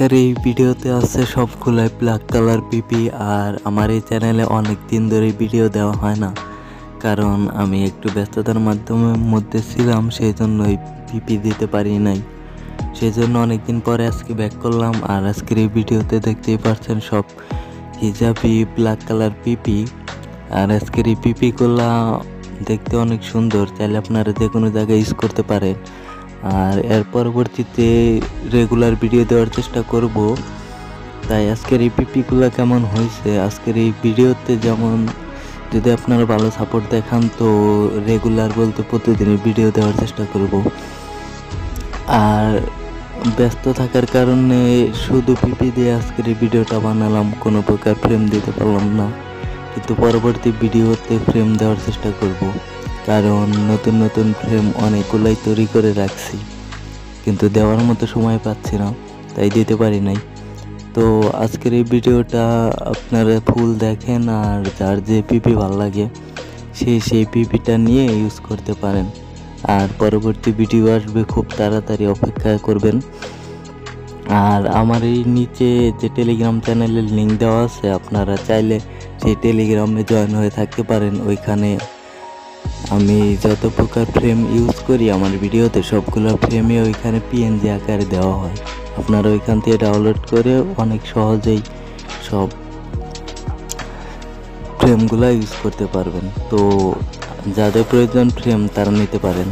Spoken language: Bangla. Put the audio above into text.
আর এই ভিডিওতে আছে সবগুলাই ব্ল্যাক কালার পিপি। আর আমার এই চ্যানেলে অনেক দিন ধরে ভিডিও দেওয়া হয় না, কারণ আমি একটু ব্যস্ততার মধ্যে ছিলাম, সেই জন্য এই পিপি দিতে পারি নাই। সেই জন্য অনেকদিন পরে আজকে ব্যাক করলাম। আর আজকের এই ভিডিওতে দেখতেই পাচ্ছেন সব হিজাবি ব্ল্যাক কালার পিপি। আর আজকের এই পিপিগুলা দেখতে অনেক সুন্দর, চাইলে আপনারা যে কোনো জায়গায় ইউজ করতে পারেন। আর এর পরবর্তীতে রেগুলার ভিডিও দেওয়ার চেষ্টা করব। তাই আজকের এই পিপিগুলো কেমন হয়েছে আজকের এই ভিডিওতে, যেমন যদি আপনারা ভালো সাপোর্ট দেখান তো রেগুলার বলতে প্রতিদিনের ভিডিও দেওয়ার চেষ্টা করব। আর ব্যস্ত থাকার কারণে শুধু পিপি দিয়ে আজকের এই ভিডিওটা বানালাম, কোনো প্রকার ফ্রেম দিতে পারলাম না, কিন্তু পরবর্তী ভিডিওতে ফ্রেম দেওয়ার চেষ্টা করব। কারণ নতুন নতুন ফ্রেম অনেকগুলাই তৈরি করে রাখছি, কিন্তু দেওয়ার মতো সময় পাচ্ছি না, তাই দিতে পারি নাই। তো আজকের এই ভিডিওটা আপনারা ফুল দেখেন, আর যার যে পিপি ভালো লাগে সেই পিপিটা নিয়ে ইউজ করতে পারেন। আর পরবর্তী ভিডিও আসবে, খুব তাড়াতাড়ি অপেক্ষা করবেন। আর আমার এই নিচে যে টেলিগ্রাম চ্যানেলের লিঙ্ক দেওয়া আছে, আপনারা চাইলে সেই টেলিগ্রামে জয়েন হয়ে থাকতে পারেন। ওইখানে আমি যত প্রকার ফ্রেম ইউজ করি আমার ভিডিওতে, সবগুলো ফ্রেমে ওইখানে পিএনজি আকারে দেওয়া হয়। আপনারা ওইখান থেকে ডাউনলোড করে অনেক সহজেই সব ফ্রেমগুলো ইউজ করতে পারবেন। তো যাদের প্রয়োজন ফ্রেম তারা নিতে পারেন।